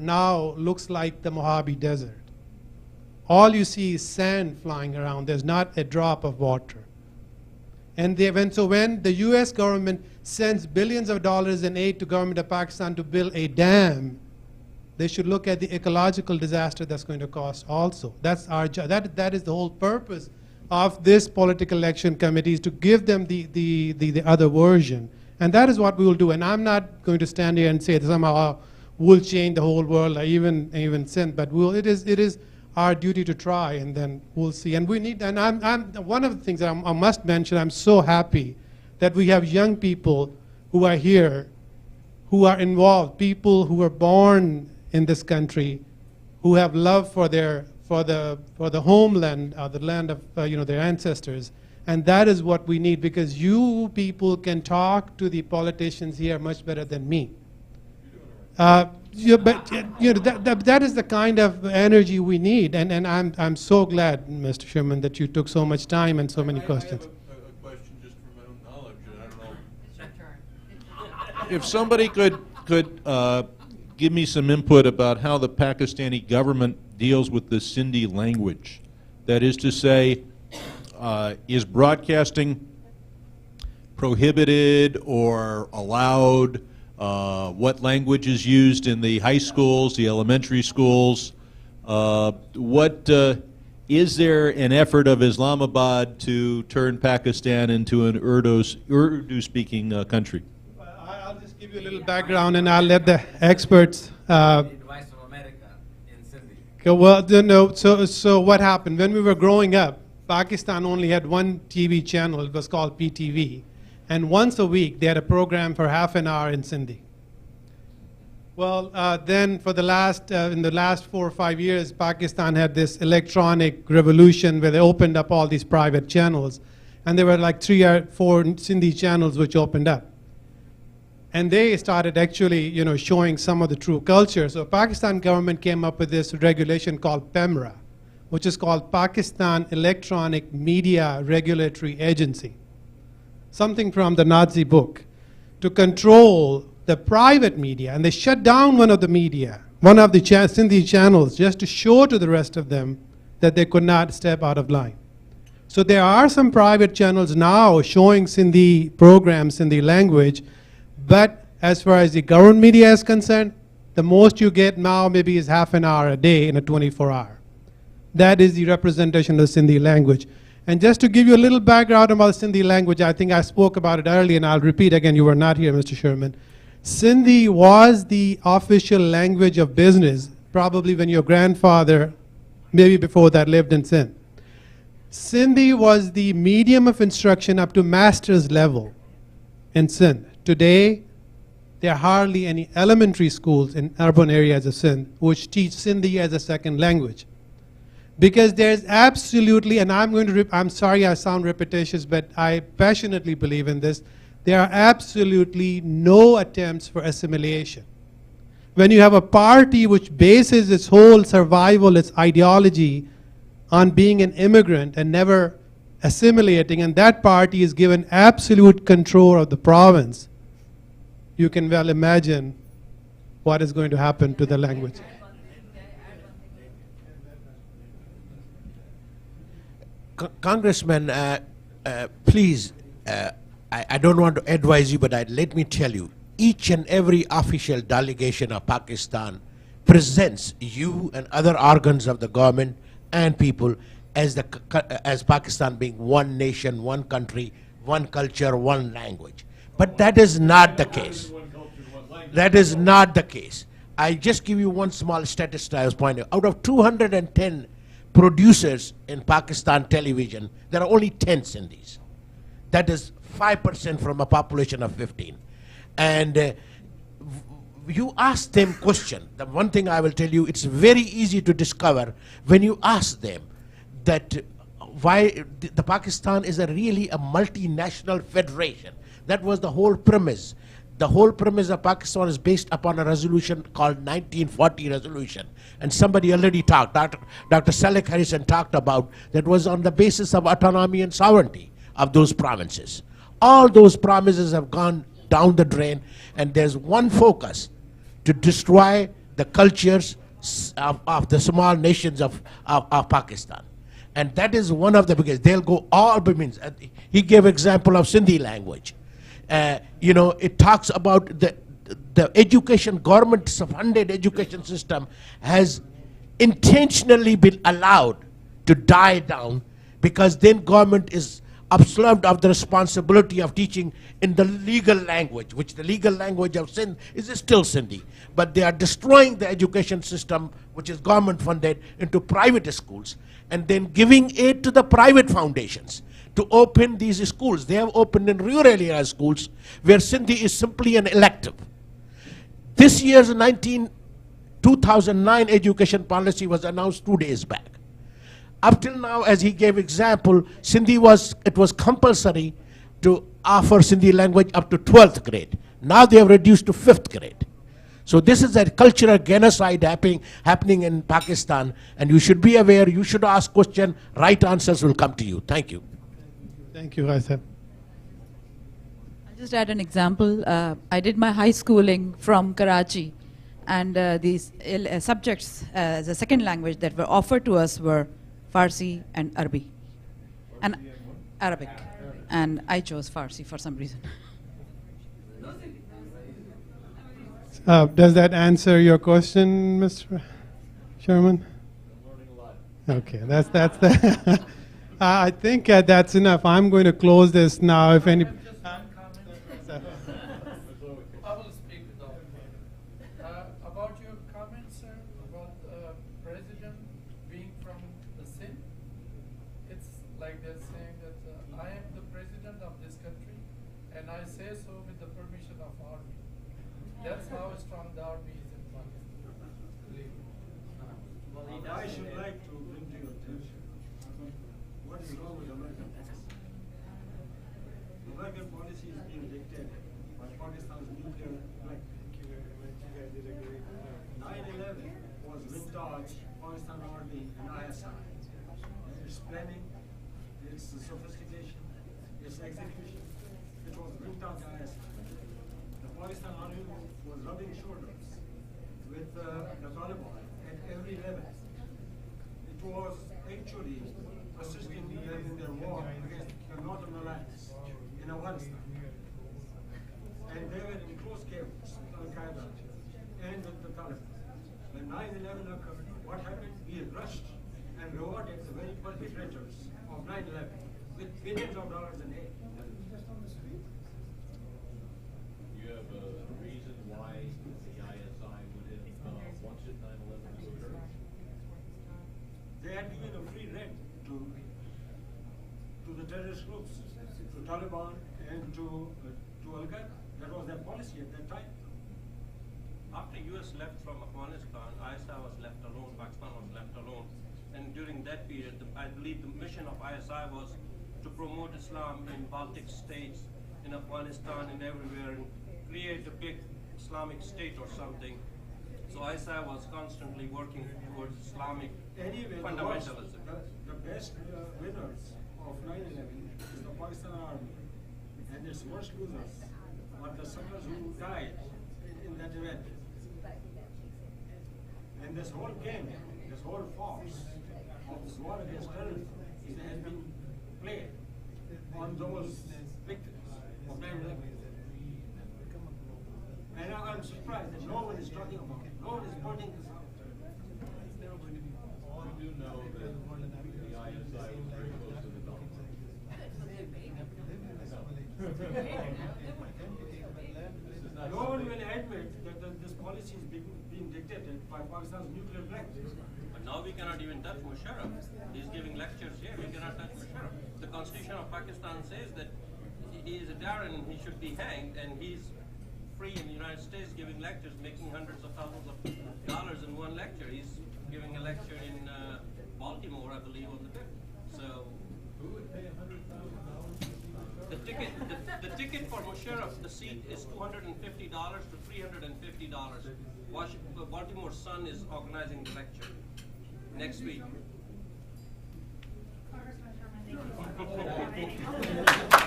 now looks like the Mojave Desert. All you see is sand flying around. There's not a drop of water. And so when the US government sends billions of dollars in aid to government of Pakistan to build a dam, they should look at the ecological disaster that's going to cost also. That's our job. That is the whole purpose of this political action committee, is to give them the other version. And that is what we will do. And I'm not going to stand here and say that somehow we'll change the whole world, or even Sindh, but it is our duty to try, and then we'll see. And we need, and one of the things that I must mention, I'm so happy that we have young people who are here, who are involved, people who were born in this country, who have love for the homeland, the land of their ancestors. And that is what we need, because you people can talk to the politicians here much better than me. But that is the kind of energy we need, and I'm so glad, Mr. Sherman, that you took so much time and so many questions. I have a question just from my own knowledge, and I don't know. It's your turn. If somebody could give me some input about how the Pakistani government deals with the Sindhi language, that is to say, is broadcasting prohibited or allowed? What language is used in the high schools, the elementary schools? Is there an effort of Islamabad to turn Pakistan into an Urdu-speaking country? I'll just give you a little background, and I'll let the experts. Advice from America in Sindhi. Well, so what happened? When we were growing up, Pakistan only had one TV channel. It was called PTV. And once a week, they had a program for half an hour in Sindhi. Well, then for in the last 4 or 5 years, Pakistan had this electronic revolution where they opened up all these private channels. And there were like 3 or 4 Sindhi channels which opened up. And they started actually, showing some of the true culture. So Pakistan government came up with this regulation called PEMRA, which is called Pakistan Electronic Media Regulatory Agency. Something from the Nazi book, to control the private media. And they shut down one of the Sindhi channels, just to show to the rest of them that they could not step out of line. So there are some private channels now showing Sindhi programs, Sindhi language, but as far as the government media is concerned, the most you get now maybe is half an hour a day in a 24-hour. That is the representation of the Sindhi language. And just to give you a little background about the Sindhi language, I think I spoke about it earlier, and I'll repeat again, you were not here, Mr. Sherman. Sindhi was the official language of business, probably when your grandfather, maybe before that, lived in Sindh. Sindhi was the medium of instruction up to master's level in Sindh. Today, there are hardly any elementary schools in urban areas of Sindh which teach Sindhi as a second language. Because there's absolutely, and I'm sorry I sound repetitious, but I passionately believe in this, there are absolutely no attempts for assimilation. When you have a party which bases its whole survival, its ideology, on being an immigrant and never assimilating, and that party is given absolute control of the province, you can well imagine what is going to happen to the language. Congressman, please, I don't want to advise you, but let me tell you, each and every official delegation of Pakistan presents you and other organs of the government and people as Pakistan being one nation, one country, one culture, one language. But that is not the case. That is not the case. I just give you one small statistic I was pointing out. Out of 210 producers in Pakistan television, there are only 10 Sindhis. That is 5% from a population of 15. And you ask them question. The one thing I will tell you, it's very easy to discover when you ask them that why the Pakistan is really a multinational federation. That was the whole premise. The whole premise of Pakistan is based upon a resolution called 1940 resolution. And somebody already talked, Dr. Salek Harrison talked about, that was on the basis of autonomy and sovereignty of those provinces. All those promises have gone down the drain, and there's one focus: to destroy the cultures of the small nations of Pakistan. And that is one of the biggest. They'll go all means. He gave example of Sindhi language. You know, it talks about the education, government-funded education system has intentionally been allowed to die down because then government is absolved of the responsibility of teaching in the legal language, which the legal language of Sindh is still Sindhi. But they are destroying the education system, which is government funded, into private schools, and then giving aid to the private foundations to open these schools. They have opened in rural area schools where Sindhi is simply an elective. This year's 2009 education policy was announced 2 days back. Up till now, as he gave example, Sindhi was compulsory to offer Sindhi language up to 12th grade. Now they have reduced to 5th grade. So this is a cultural genocide happening in Pakistan, and you should be aware, you should ask questions, right answers will come to you. Thank you. Thank you, Asif. I'll just add an example. I did my high schooling from Karachi, and these subjects as a second language that were offered to us were Farsi and Arabic. And Arabic. And I chose Farsi for some reason. Does that answer your question, Mr. Sherman? Okay, that's the. I think that's enough. I'm going to close this now. If any. I will speak though. About your comments, sir, about president being from the Sindh. It's like they're saying that I am the president of this country, and I say so with the permission of army. That's how strong the army is in Pakistan. I should like to bring to your attention what is wrong with American policy. American policy is being dictated by Pakistan's nuclear threat. 9/11 was vintage Pakistan Army and ISI. Its planning, its sophistication, its execution, it was vintage ISI. The Pakistan Army was rubbing shoulders with the Taliban at every level. It was actually assisting them in their war against the Northern Alliance in Afghanistan. And they were in close cables with Al-Qaeda and with the Taliban. When 9/11 occurred, what happened? We rushed and rewarded the very perpetrators of 9/11 with billions of dollars in aid. You have a reason why the ISI would have wanted 9/11 to occur? They had given a free rein to the terrorist groups, to Taliban and to Al-Qaeda. That was their policy at that time. After US left from Afghanistan, ISI was left alone, Pakistan was left alone. And during that period, I believe the mission of ISI was to promote Islam in Baltic states, in Afghanistan and everywhere, and create a big Islamic state or something. So ISI was constantly working towards Islamic fundamentalism. The best winners of 9/11 is the Pakistan Army, and its worst losers are the soldiers who died in that event. And this whole game, this whole farce of this war against terrorism has been played on those victims of 9/11. And I'm surprised that no one is talking about it. No one is pointing this out. We do know that the ISI was very close to the Taliban. No one will admit that this policy is being dictated by Pakistan's nuclear plans. But now we cannot even touch Musharraf. He's giving lectures here. We cannot touch Musharraf. The Constitution of Pakistan says that he is a tyrant and he should be hanged, and he's free in the United States giving lectures, making hundreds of thousands of dollars in one lecture. He's giving a lecture in Baltimore, I believe, on the 5th. So Who would pay $100,000? the ticket for Musharraf, the seat is $250 to $350. Baltimore Sun is organizing the lecture next week. Congressman Sherman, thank you.